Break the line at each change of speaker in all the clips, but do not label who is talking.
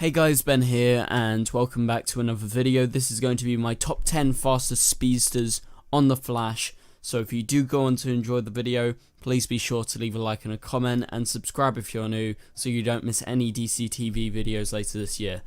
Hey guys, Ben here and welcome back to another video. This is going to be my top 10 fastest speedsters on the Flash. So if you do go on to enjoy the video, please be sure to leave a like and a comment and subscribe if you're new so you don't miss any DCTV videos later this year.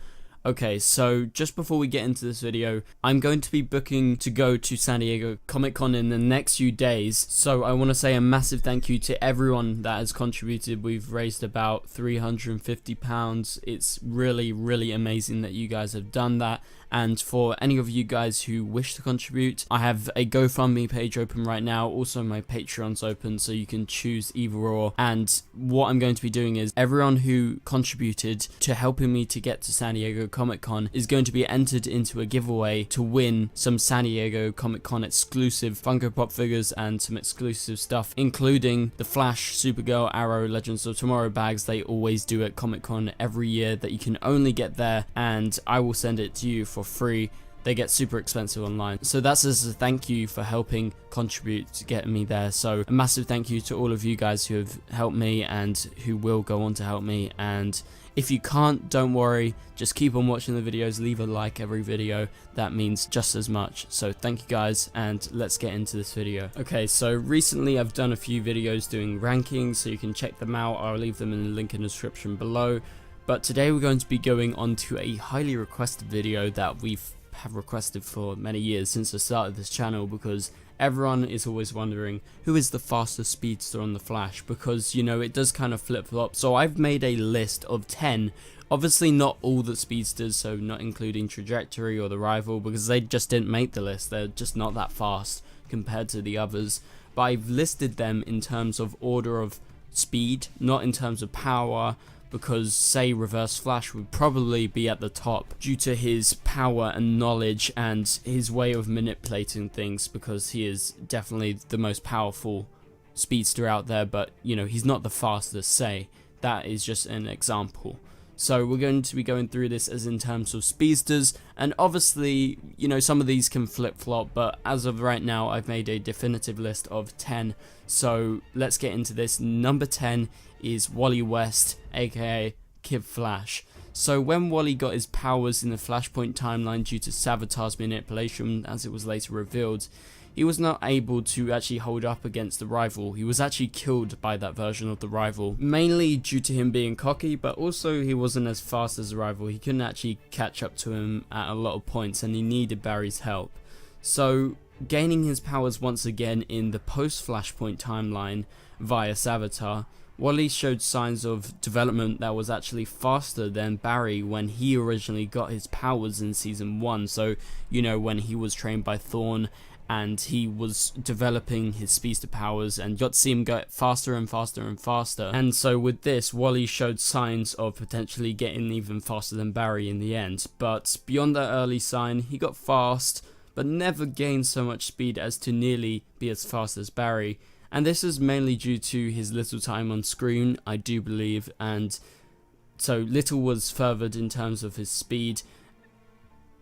Okay, so just before we get into this video, I'm going to be booking to go to San Diego Comic-Con in the next few days, so I want to say a massive thank you to everyone that has contributed. We've raised about £350. It's really amazing that you guys have done that, and for any of you guys who wish to contribute, I have a GoFundMe page open right now. Also my Patreon's open, so you can choose either or. And what I'm going to be doing is everyone who contributed to helping me to get to San Diego Comic-Con is going to be entered into a giveaway to win some San Diego Comic-Con exclusive Funko Pop figures and some exclusive stuff, including the Flash, Supergirl, Arrow, Legends of Tomorrow bags they always do at Comic-Con every year that you can only get there, and I will send it to you for free. They get super expensive online, so that's as a thank you for helping contribute to getting me there. So a massive thank you to all of you guys who have helped me and who will go on to help me. And if you can't, don't worry, just keep on watching the videos, leave a like every video, that means just as much. So thank you guys, and let's get into this video. Okay, so recently I've done a few videos doing rankings, so you can check them out. I'll leave them in the link in the description below. But today we're going to be going on to a highly requested video that have requested for many years since the start of this channel, because everyone is always wondering who is the fastest speedster on the Flash, because you know it does kind of flip-flop. So I've made a list of 10, obviously not all the speedsters, so not including Trajectory or the Rival, because they just didn't make the list. They're just not that fast compared to the others, but I've listed them in terms of order of speed, not in terms of power, because say Reverse Flash would probably be at the top due to his power and knowledge and his way of manipulating things, because he is definitely the most powerful speedster out there, but you know, he's not the fastest, say. That is just an example. So we're going to be going through this as in terms of speedsters, and obviously, you know, some of these can flip-flop, but as of right now, I've made a definitive list of 10. So let's get into this. Number 10 is Wally West, aka Kid Flash. So when Wally got his powers in the Flashpoint timeline due to Savitar's manipulation, as it was later revealed, he was not able to actually hold up against the Rival. He was actually killed by that version of the Rival, mainly due to him being cocky, but also he wasn't as fast as the Rival. He couldn't actually catch up to him at a lot of points, and he needed Barry's help. So gaining his powers once again in the post-Flashpoint timeline via Savitar, Wally showed signs of development that was actually faster than Barry when he originally got his powers in season 1. So, you know, when he was trained by Thorn and he was developing his speedster powers, and got to see him get faster and faster and faster. And so with this, Wally showed signs of potentially getting even faster than Barry in the end. But beyond that early sign, he got fast, but never gained so much speed as to nearly be as fast as Barry. And this is mainly due to his little time on screen, I do believe, and so little was furthered in terms of his speed,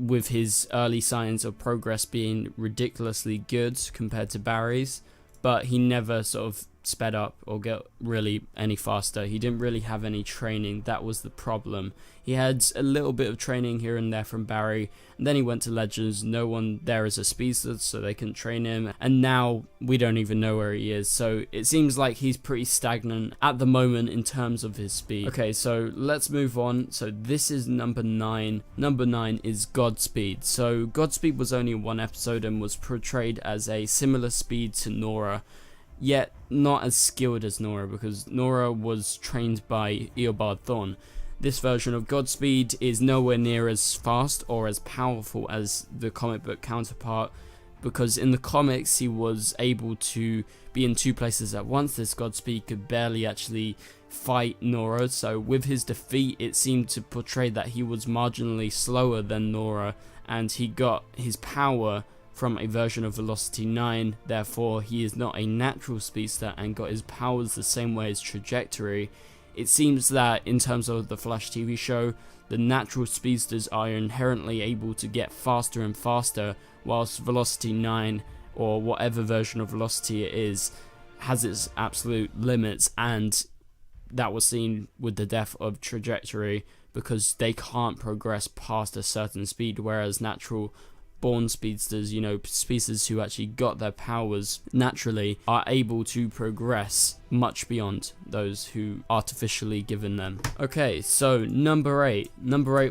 with his early signs of progress being ridiculously good compared to Barry's, but he never sort of sped up or get really any faster. He didn't really have any training. That was the problem. He had a little bit of training here and there from Barry, and then he went to Legends. No one there is a speedster, so they couldn't train him, and now we don't even know where he is. So it seems like he's pretty stagnant at the moment in terms of his speed. Okay, so let's move on. So this is number 9. Number 9 is Godspeed. So Godspeed was only in one episode and was portrayed as a similar speed to Nora, yet not as skilled as Nora, because Nora was trained by Eobard Thawne. This version of Godspeed is nowhere near as fast or as powerful as the comic book counterpart, because in the comics he was able to be in 2 places at once. This Godspeed could barely actually fight Nora, so with his defeat it seemed to portray that he was marginally slower than Nora, and he got his power from a version of Velocity 9, therefore he is not a natural speedster and got his powers the same way as Trajectory. It seems that in terms of the Flash TV show, the natural speedsters are inherently able to get faster and faster, whilst Velocity 9, or whatever version of Velocity it is, has its absolute limits, and that was seen with the death of Trajectory, because they can't progress past a certain speed, whereas natural born speedsters, you know, speedsters who actually got their powers naturally, are able to progress much beyond those who artificially given them. Okay, so number 8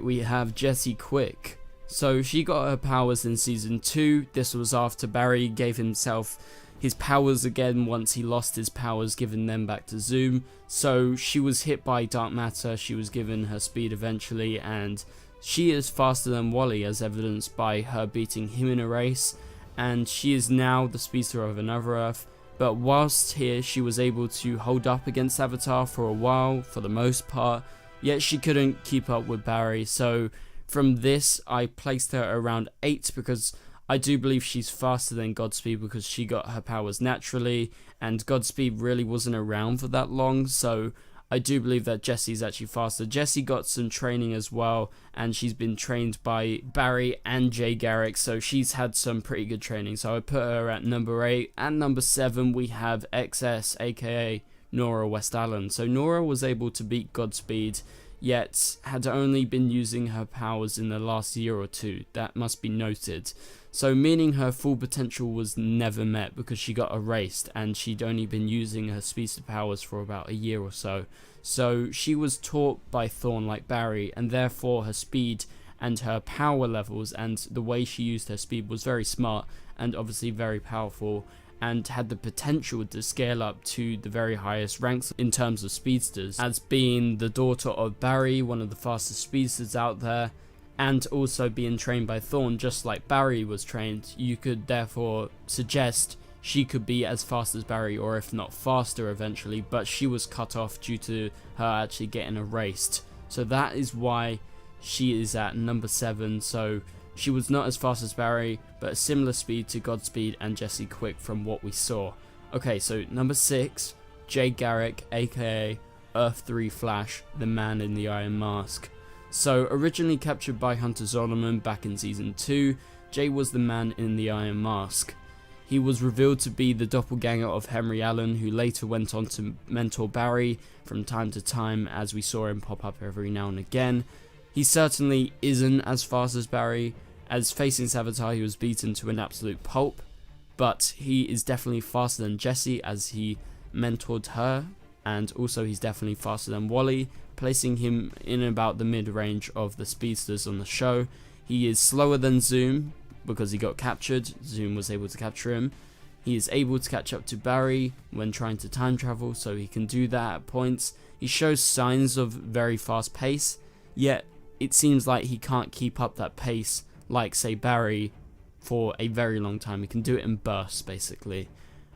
we have Jessie Quick. So she got her powers in season 2. This was after Barry gave himself his powers again once he lost his powers, giving them back to Zoom. So she was hit by dark matter, she was given her speed eventually, and she is faster than Wally, as evidenced by her beating him in a race, and she is now the speedster of another Earth. But whilst here, she was able to hold up against Avatar for a while, for the most part, yet she couldn't keep up with Barry. So from this, I placed her around 8 because I do believe she's faster than Godspeed because she got her powers naturally, and Godspeed really wasn't around for that long, so I do believe that Jessie's actually faster. Jessie got some training as well, and she's been trained by Barry and Jay Garrick, so she's had some pretty good training. So I put her at number 8. At number 7, we have XS, aka Nora West Allen. So Nora was able to beat Godspeed, yet had only been using her powers in the last year or two. That must be noted. So meaning her full potential was never met because she got erased and she'd only been using her speedster powers for about a year or so. So she was taught by Thorn like Barry, and therefore her speed and her power levels and the way she used her speed was very smart and obviously very powerful, and had the potential to scale up to the very highest ranks in terms of speedsters, as being the daughter of Barry, one of the fastest speedsters out there, and also being trained by Thorn just like Barry was trained. You could therefore suggest she could be as fast as Barry, or if not faster eventually, but she was cut off due to her actually getting erased. So that is why she is at number 7. So she was not as fast as Barry, but a similar speed to Godspeed and Jessie Quick from what we saw. Okay, so number 6, Jay Garrick, aka Earth 3 Flash, the man in the Iron Mask. So originally captured by Hunter Zolomon back in season 2, Jay was the man in the Iron Mask. He was revealed to be the doppelganger of Henry Allen, who later went on to mentor Barry from time to time, as we saw him pop up every now and again. He certainly isn't as fast as Barry, as facing Savitar he was beaten to an absolute pulp, but he is definitely faster than Jessie as he mentored her, and also he's definitely faster than Wally, placing him in about the mid-range of the speedsters on the show. He is slower than Zoom because he got captured. Zoom was able to capture him. He is able to catch up to Barry when trying to time travel, so he can do that at points. He shows signs of very fast pace, yet it seems like he can't keep up that pace like, say, Barry for a very long time. He can do it in bursts, basically.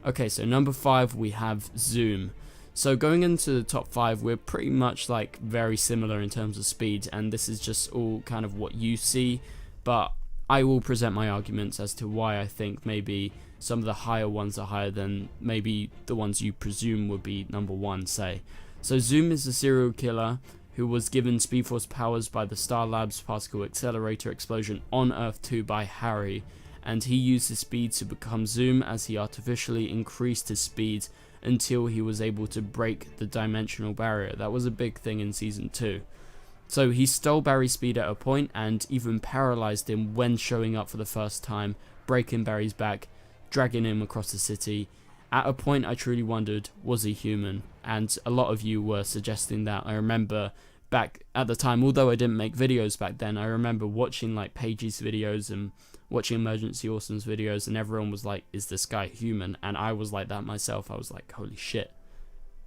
Okay, so number 5, we have Zoom. So going into the top 5, we're pretty much like very similar in terms of speed, and this is just all kind of what you see, but I will present my arguments as to why I think maybe some of the higher ones are higher than maybe the ones you presume would be number 1, say. So Zoom is a serial killer who was given Speed Force powers by the Star Labs particle accelerator explosion on Earth 2 by Harry, and he used his speed to become Zoom as he artificially increased his speed until he was able to break the dimensional barrier. That was a big thing in season 2. So he stole Barry's speed at a point and even paralyzed him when showing up for the first time, breaking Barry's back, dragging him across the city. At a point I truly wondered, was he human? And a lot of you were suggesting that. I remember back at the time, although I didn't make videos back then, I remember watching like Paige's videos and watching Emergency Awesome's videos, and everyone was like, is this guy human? And I was like that myself. I was like, holy shit,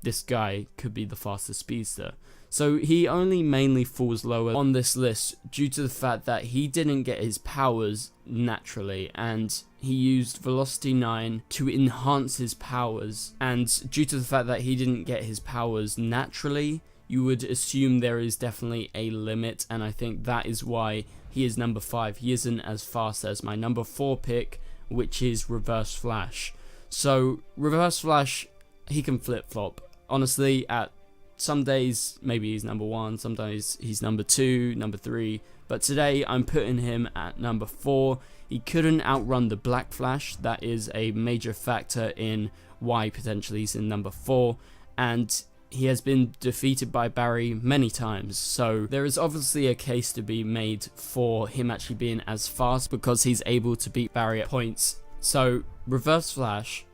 this guy could be the fastest speedster. So he only mainly falls lower on this list due to the fact that he didn't get his powers naturally, and he used Velocity 9 to enhance his powers, and due to the fact that he didn't get his powers naturally, you would assume there is definitely a limit, and I think that is why he is number 5. He isn't as fast as my number 4 pick, which is Reverse Flash. So Reverse Flash, he can flip-flop. Honestly, at some days maybe he's number 1, sometimes he's number 2, number 3, but today I'm putting him at number 4. He couldn't outrun the Black Flash. That is a major factor in why potentially he's in number 4, and he has been defeated by Barry many times, so there is obviously a case to be made for him actually being as fast because he's able to beat Barry at points. So Reverse Flash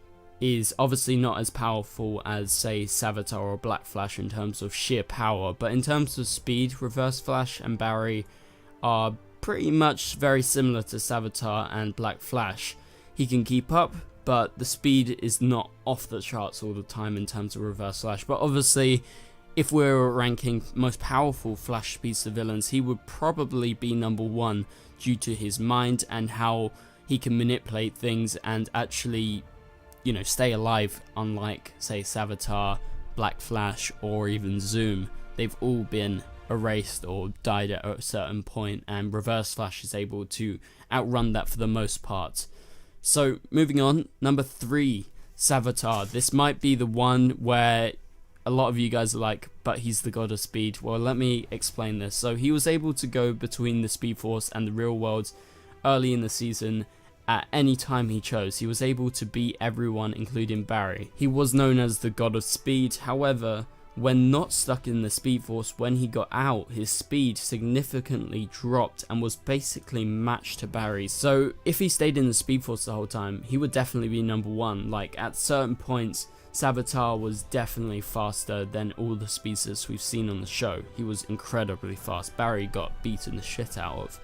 is obviously not as powerful as, say, Savitar or Black Flash in terms of sheer power, but in terms of speed, Reverse Flash and Barry are pretty much very similar to Savitar and Black Flash. He can keep up, but the speed is not off the charts all the time in terms of Reverse Flash. But obviously, if we're ranking most powerful Flash Speedster villains, he would probably be number 1 due to his mind and how he can manipulate things and actually, you know, stay alive, unlike, say, Savitar, Black Flash, or even Zoom. They've all been erased or died at a certain point, and Reverse Flash is able to outrun that for the most part. So moving on, number 3, Savitar. This might be the one where a lot of you guys are like, but he's the god of speed. Well, let me explain this. So he was able to go between the Speed Force and the real world early in the season at any time he chose. He was able to beat everyone, including Barry. He was known as the god of speed. However, when not stuck in the Speed Force, when he got out, his speed significantly dropped and was basically matched to Barry's. So if he stayed in the Speed Force the whole time, he would definitely be number 1. Like, at certain points, Savitar was definitely faster than all the speedsters we've seen on the show. He was incredibly fast. Barry got beaten the shit out of.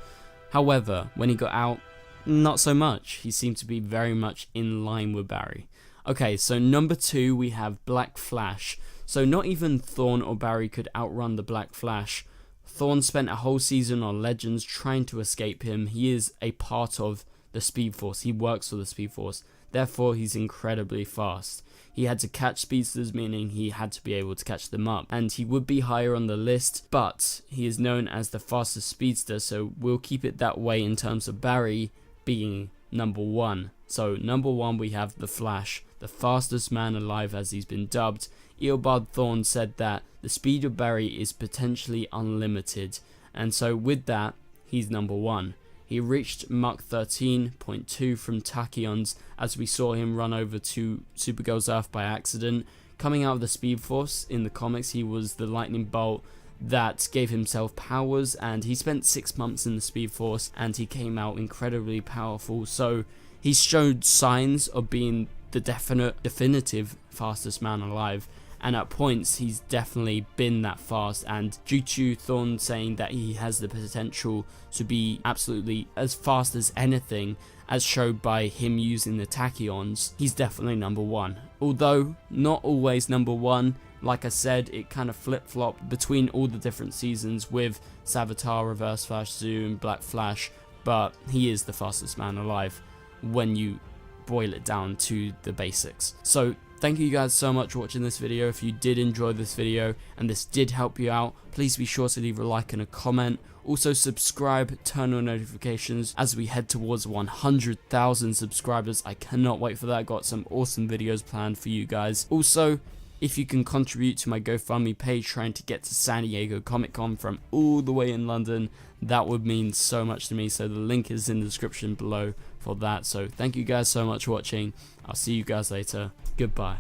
However, when he got out, not so much. He seemed to be very much in line with Barry. Okay, so number 2, we have Black Flash. So not even Thorn or Barry could outrun the Black Flash. Thorn spent a whole season on Legends trying to escape him. He is a part of the Speed Force. He works for the Speed Force. Therefore, he's incredibly fast. He had to catch speedsters, meaning he had to be able to catch them up. And he would be higher on the list, but he is known as the fastest speedster, so we'll keep it that way in terms of Barry being number 1. So number 1, we have the Flash, the fastest man alive as he's been dubbed. Eobard Thorn said that the speed of Barry is potentially unlimited, and so with that, he's number 1. He reached Mach 13.2 from Tachyons as we saw him run over to Supergirl's Earth by accident. Coming out of the Speed Force in the comics, he was the lightning bolt that gave himself powers, and he spent 6 months in the Speed Force and he came out incredibly powerful. So he's showed signs of being the definitive fastest man alive, and at points he's definitely been that fast, and due to Thorn saying that he has the potential to be absolutely as fast as anything, as showed by him using the tachyons, he's definitely number 1. Although not always number 1, like I said, it kind of flip-flopped between all the different seasons with Savitar, Reverse Flash, Zoom, Black Flash, but he is the fastest man alive when you boil it down to the basics. So thank you guys so much for watching this video. If you did enjoy this video and this did help you out, please be sure to leave a like and a comment. Also subscribe, turn on notifications as we head towards 100,000 subscribers. I cannot wait for that. Got some awesome videos planned for you guys. Also, if you can contribute to my GoFundMe page trying to get to San Diego Comic Con from all the way in London, that would mean so much to me. So the link is in the description below for that. So thank you guys so much for watching. I'll see you guys later. Goodbye.